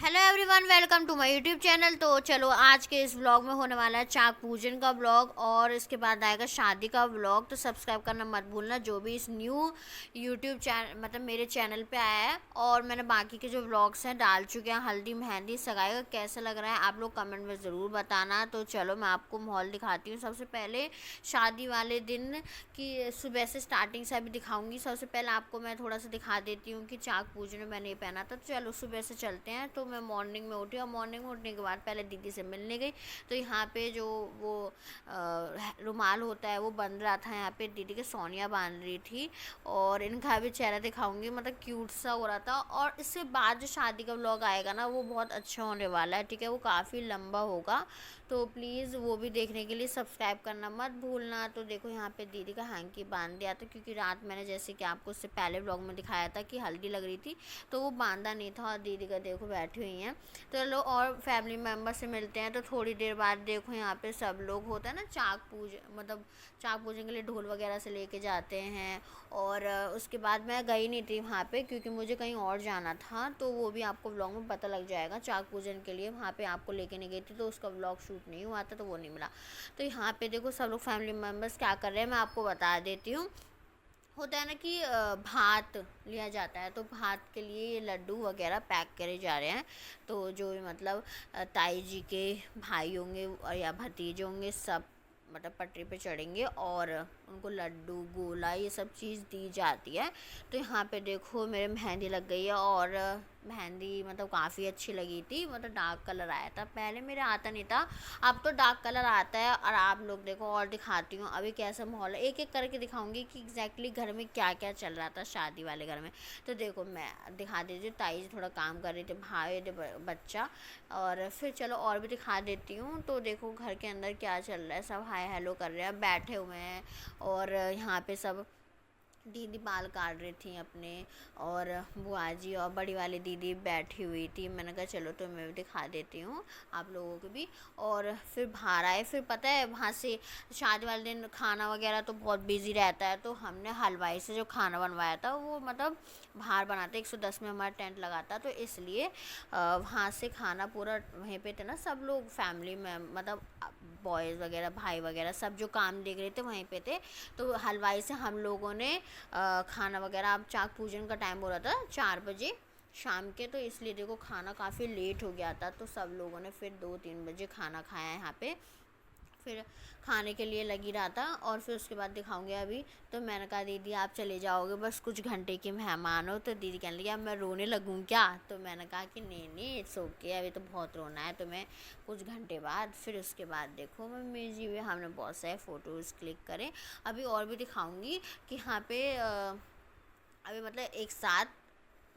Hello everyone, welcome to my YouTube channel. तो चलो, आज के इस व्लॉग में होने वाला है चाक पूजन का व्लॉग और इसके बाद आएगा शादी का व्लॉग। तो सब्सक्राइब करना मत भूलना, जो भी इस न्यू यूट्यूब चैनल मतलब मेरे चैनल पे आया है। और मैंने बाकी के जो व्लॉग्स हैं डाल चुके हैं। हल्दी मेहंदी सगाई का कैसा लग रहा है आप लोग कमेंट में ज़रूर बताना। तो चलो, मैं आपको माहौल दिखाती हूँ। सबसे पहले शादी वाले दिन की सुबह से स्टार्टिंग से अभी दिखाऊंगी। सबसे पहले आपको मैं थोड़ा सा दिखा देती हूँ कि चाक पूजन में मैंने ये पहना था। तो चलो सुबह से चलते हैं। तो मैं मॉर्निंग में उठी और मॉर्निंग में उठने के बाद पहले दीदी से मिलने गई। तो यहाँ पे जो वो रुमाल होता है वो बंध रहा था। यहाँ पे दीदी के सोनिया बांध रही थी और इनका भी चेहरा दिखाऊंगी, मतलब क्यूट सा हो रहा था। और इससे बाद जो शादी का व्लॉग आएगा ना, वो बहुत अच्छा होने वाला है, ठीक है। वो काफ़ी लंबा होगा, तो प्लीज़ वो भी देखने के लिए सब्सक्राइब करना मत भूलना। तो देखो, यहाँ पे दीदी का हैंकी बांध दिया था, क्योंकि रात मैंने जैसे कि आपको उससे पहले व्लॉग में दिखाया था कि हल्दी लग रही थी, तो वो बांधा नहीं था। और दीदी का देखो बैठी हुई हैं। तो चलो और फैमिली मेम्बर से मिलते हैं। तो थोड़ी देर बाद देखो, यहाँ पे सब लोग होता है ना चाक पूजन, मतलब चाक पूजन के लिए ढोल वगैरह से लेके जाते हैं। और उसके बाद मैं गई नहीं थी वहाँ पे, क्योंकि मुझे कहीं और जाना था। तो वो भी आपको व्लॉग में पता लग जाएगा। चाक पूजन के लिए वहाँ पे आपको लेके नहीं गई थी, तो उसका व्लॉग शूट नहीं हुआ था, तो वो नहीं मिला। तो यहाँ पे देखो सब लोग फैमिली मेम्बर्स क्या कर रहे हैं, मैं आपको बता देती हूँ। होता है ना कि भात लिया जाता है, तो भात के लिए ये लड्डू वगैरह पैक करे जा रहे हैं। तो जो मतलब ताई जी के भाई होंगे और या भतीजे होंगे, सब मतलब पटरी पे चढ़ेंगे और उनको लड्डू गोला ये सब चीज़ दी जाती है। तो यहाँ पे देखो मेरे मेहंदी लग गई है। और मेहंदी मतलब काफ़ी अच्छी लगी थी, मतलब डार्क कलर आया था। पहले मेरे आता नहीं था, अब तो डार्क कलर आता है। और आप लोग देखो, और दिखाती हूँ अभी कैसा माहौल है, एक एक करके दिखाऊंगी कि एग्जैक्टली घर में क्या क्या चल रहा था शादी वाले घर में। तो देखो मैं दिखा देती हूँ, ताई जी थोड़ा काम कर रही थी, भाई बच्चा। और फिर चलो और भी दिखा देती हूँ। तो देखो घर के अंदर क्या चल रहा है, सब हाय हेलो कर रहे हैं, बैठे हुए हैं। और यहाँ पे सब दीदी बाल काट रही थी अपने, और बुआ जी और बड़ी वाली दीदी बैठी हुई थी। मैंने कहा चलो तो मैं भी दिखा देती हूँ आप लोगों को भी। और फिर बाहर आए, फिर पता है वहाँ से शादी वाले दिन खाना वगैरह तो बहुत बिजी रहता है। तो हमने हलवाई से जो खाना बनवाया था, वो मतलब बाहर बनाते 110 में हमारा टेंट लगा था, तो इसलिए वहाँ से खाना पूरा वहीं पे थे ना, सब लोग फैमिली में, मतलब बॉयज़ वगैरह भाई वगैरह सब जो काम देख रहे थे वहीं पे थे। तो हलवाई से हम लोगों ने खाना वगैरह, अब चाक पूजन का टाइम हो रहा था 4 बजे शाम के, तो इसलिए देखो खाना काफ़ी लेट हो गया था। तो सब लोगों ने फिर 2-3 बजे खाना खाया यहाँ पे। फिर खाने के लिए लगी रहा था। और फिर उसके बाद दिखाऊंगी अभी। तो मैंने कहा दीदी आप चले जाओगे, बस कुछ घंटे के मेहमान हो। तो दीदी कहने लगी अब मैं रोने लगूँ क्या। तो मैंने कहा कि नहीं नहीं, इट्स ओके, अभी तो बहुत रोना है तुम्हें, कुछ घंटे बाद। फिर उसके बाद देखो मम्मी जी भी, हमने बहुत सारे फ़ोटोज़ क्लिक करे। अभी और भी दिखाऊंगी कि यहाँ पे अभी मतलब एक साथ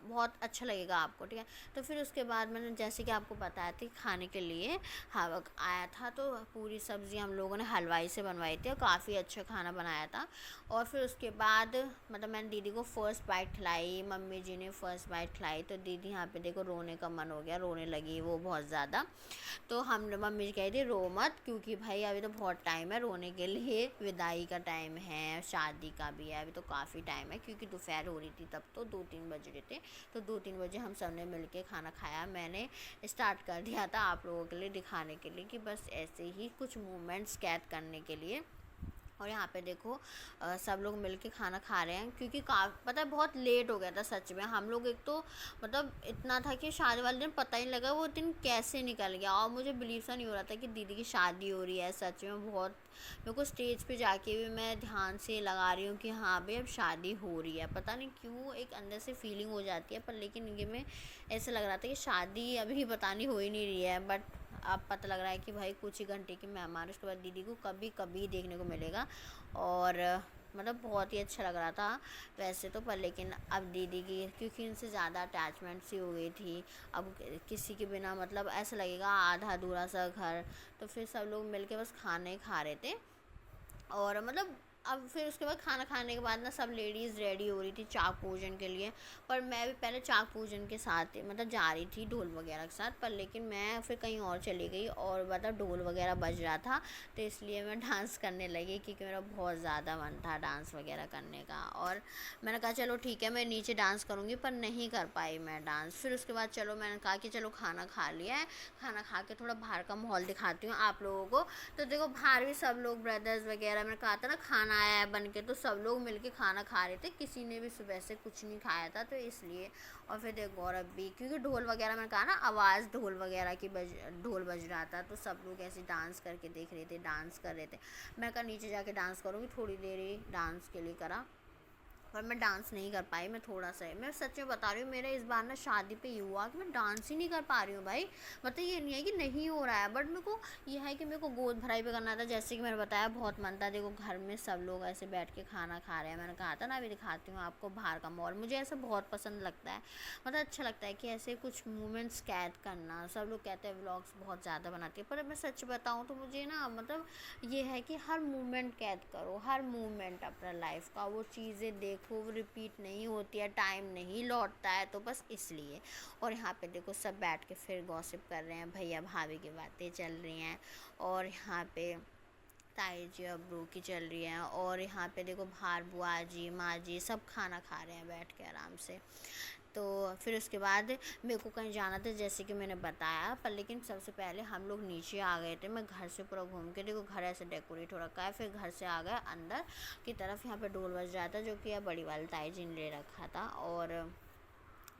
बहुत अच्छा लगेगा आपको, ठीक है। तो फिर उसके बाद मैंने जैसे कि आपको बताया था, खाने के लिए हवक आया था। तो पूरी सब्ज़ी हम लोगों ने हलवाई से बनवाई थी और काफ़ी अच्छा खाना बनाया था। और फिर उसके बाद मतलब मैंने दीदी को फ़र्स्ट बाइट खिलाई, मम्मी जी ने फ़र्स्ट बाइट खिलाई। तो दीदी यहाँ पे देखो रोने का मन हो गया, रोने लगी वो बहुत ज़्यादा। तो हम मम्मी जी कह रही थी रो मत, क्योंकि भाई अभी तो बहुत टाइम है रोने के लिए, विदाई का टाइम है, शादी का भी है, अभी तो काफ़ी टाइम है। क्योंकि दोपहर हो रही थी तब, तो 2-3 बज रहे थे। तो 2-3 बजे हम सब ने मिल के खाना खाया। मैंने स्टार्ट कर दिया था आप लोगों के लिए दिखाने के लिए, कि बस ऐसे ही कुछ मोमेंट्स कैद करने के लिए। और यहाँ पे देखो सब लोग मिलके खाना खा रहे हैं, क्योंकि पता है बहुत लेट हो गया था सच में। हम लोग एक तो मतलब इतना था कि शादी वाले दिन पता ही नहीं लगा वो दिन कैसे निकल गया। और मुझे बिलीव सा नहीं हो रहा था कि दीदी की शादी हो रही है, सच में बहुत। मेरे को स्टेज पे जाके भी मैं ध्यान से लगा रही हूँ कि हाँ भाई अब शादी हो रही है। पता नहीं क्यों एक अंदर से फीलिंग हो जाती है, पर लेकिन ये में ऐसा लग रहा था कि शादी अभी पता नहीं हो ही नहीं रही है। बट अब पता लग रहा है कि भाई कुछ ही घंटे की मेहमान, उसके बाद दीदी को कभी कभी देखने को मिलेगा। और मतलब बहुत ही अच्छा लग रहा था वैसे तो, पर लेकिन अब दीदी की, क्योंकि उनसे ज़्यादा अटैचमेंट सी हो गई थी। अब किसी के बिना मतलब ऐसा लगेगा आधा अधूरा सा घर। तो फिर सब लोग मिलके बस खाने खा रहे थे। और मतलब अब फिर उसके बाद खाना खाने के बाद ना सब लेडीज़ रेडी हो रही थी चाक पूजन के लिए, पर मैं भी पहले चाक पूजन के साथ मतलब जा रही थी ढोल वगैरह के साथ, पर लेकिन मैं फिर कहीं और चली गई और मतलब ढोल वगैरह बज रहा था, तो इसलिए मैं डांस करने लगी क्योंकि मेरा बहुत ज़्यादा मन था डांस वगैरह करने का। और मैंने कहा चलो ठीक है मैं नीचे डांस करूँगी, पर नहीं कर पाई मैं डांस। फिर उसके बाद चलो मैंने कहा कि चलो खाना खा लिया है, खाना खा के थोड़ा बाहर का माहौल दिखाती हूँ आप लोगों को। तो देखो बाहर भी सब लोग ब्रदर्स वगैरह, मैंने कहा था ना खाना आया है बन के, तो सब लोग मिलके खाना खा रहे थे, किसी ने भी सुबह से कुछ नहीं खाया था तो इसलिए। और फिर देख गौरव भी, क्योंकि ढोल वगैरह मैंने कहा ना आवाज़ ढोल वगैरह की ढोल बज रहा था, तो सब लोग ऐसे डांस करके देख रहे थे, डांस कर रहे थे। मैं कहा नीचे जाके डांस करूँगी, थोड़ी देर ही डांस के लिए करा, पर मैं डांस नहीं कर पाई। मैं थोड़ा सा है, मैं सच में बता रही हूँ, मेरा इस बार ना शादी पे ये हुआ कि मैं डांस ही नहीं कर पा रही हूँ भाई। मतलब ये नहीं है कि नहीं हो रहा है, बट मेरे को ये है कि मेरे को गोद भराई पे करना था, जैसे कि मैंने बताया बहुत मन था। देखो घर में सब लोग ऐसे बैठ के खाना खा रहे हैं, मैंने कहा था ना अभी दिखाती हूँ आपको बाहर का माहौल, मुझे ऐसा बहुत पसंद लगता है। मतलब अच्छा लगता है कि ऐसे कुछ मोमेंट्स कैद करना। सब लोग कहते हैं व्लॉग्स बहुत ज़्यादा बनाती है, पर मैं सच बताऊँ तो मुझे ना मतलब ये है कि हर मोमेंट कैद करो, हर मोमेंट अपना लाइफ का, वो चीज़ें देखो, वो रिपीट नहीं होती है, टाइम नहीं लौटता है, तो बस इसलिए। और यहाँ पे देखो सब बैठ के फिर गॉसिप कर रहे हैं, भैया भाभी की बातें चल रही हैं, और यहाँ पे ताई जी अब्रू की चल रही है, और यहाँ पे देखो बाहर बुआ जी माँ जी सब खाना खा रहे हैं बैठ के आराम से। तो फिर उसके बाद मेरे को कहीं जाना था जैसे कि मैंने बताया, पर लेकिन सबसे पहले हम लोग नीचे आ गए थे। मैं घर से पूरा घूम के, देखो घर ऐसे डेकोरेट हो रखा है, फिर घर से आ गए अंदर की तरफ। यहाँ पे ढोल बज रहा था जो कि बड़ी वाली ताई जी ने ले रखा था, और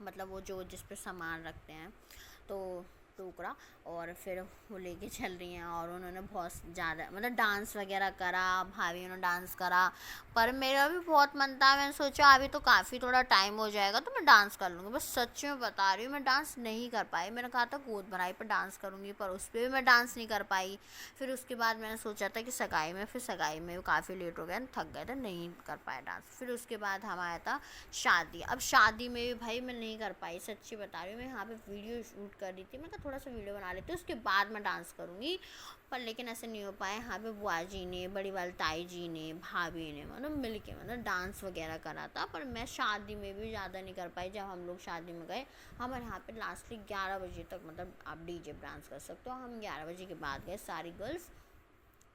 मतलब वो जो जिस पे सामान रखते हैं तो टोकरा, और फिर वो लेके चल रही हैं, और उन्होंने बहुत ज़्यादा मतलब डांस वगैरह करा, भाभी ने डांस करा। पर मेरा भी बहुत मन था, मैंने सोचा अभी तो काफ़ी थोड़ा टाइम हो जाएगा तो मैं डांस कर लूँगी, बस सच में बता रही हूँ मैं डांस नहीं कर पाई। मैंने कहा था गोद भराई पर डांस करूँगी, पर उस पर भी मैं डांस नहीं कर पाई। फिर उसके बाद मैंने सोचा था कि सगाई में, फिर सगाई में काफ़ी लेट हो गया, थक गए थे, नहीं कर पाया डांस। फिर उसके बाद हम आया था शादी। अब शादी में भी भाई मैं नहीं कर पाई, सच्ची बता रही हूँ। मैं यहाँ पे वीडियो शूट कर रही थी, मैं कहा थोड़ा सा वीडियो बना लेती हूँ उसके बाद मैं डांस करूँगी, पर लेकिन ऐसे नहीं हो पाया। यहाँ पे बुआ जी ने, बड़ी वाली ताई जी ने, भाभी ने मतलब मिल के मतलब डांस वगैरह करा था, पर मैं शादी में भी ज़्यादा नहीं कर पाई। जब हम लोग शादी में गए, हमारे यहाँ पे लास्टली 11 बजे तक मतलब आप डीजे डांस कर सकते हो, हम 11 बजे के बाद गए सारी गर्ल्स।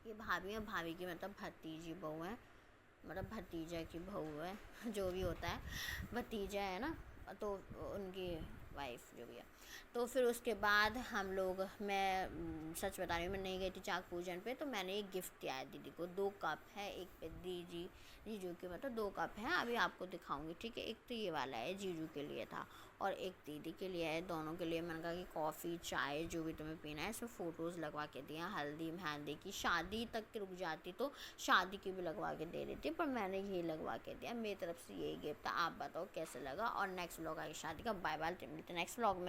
ये भाभी है, भाभी की मतलब भतीजी बहू है, मतलब भतीजा की बहू है जो भी होता है, भतीजा है ना, तो उनकी वाइफ जो भी है। तो फिर उसके बाद हम लोग, मैं सच बता रही हूँ मैं नहीं गई थी चाक पूजन पे, तो मैंने एक गिफ्ट दिया है दीदी को। 2 कप है, एक पे जीजू के मतलब 2 कप हैं, अभी आपको दिखाऊंगी ठीक है। एक तो ये वाला है जीजू के लिए था, और एक दीदी के लिए है, दोनों के लिए। मैंने कहा कि कॉफ़ी चाय जो भी तुम्हें पीना है, इसमें फ़ोटोज़ लगवा के दिया, हल्दी मेहंदी की। शादी तक की रुक जाती तो शादी की भी लगवा के दे देती, पर मैंने ये लगवा के दिया, मेरी तरफ से यही गिफ्ट था। आप बताओ कैसे लगा, और नेक्स्ट व्लॉग आएगी शादी का। बाय बाय, मिलते हैं नेक्स्ट व्लॉग में।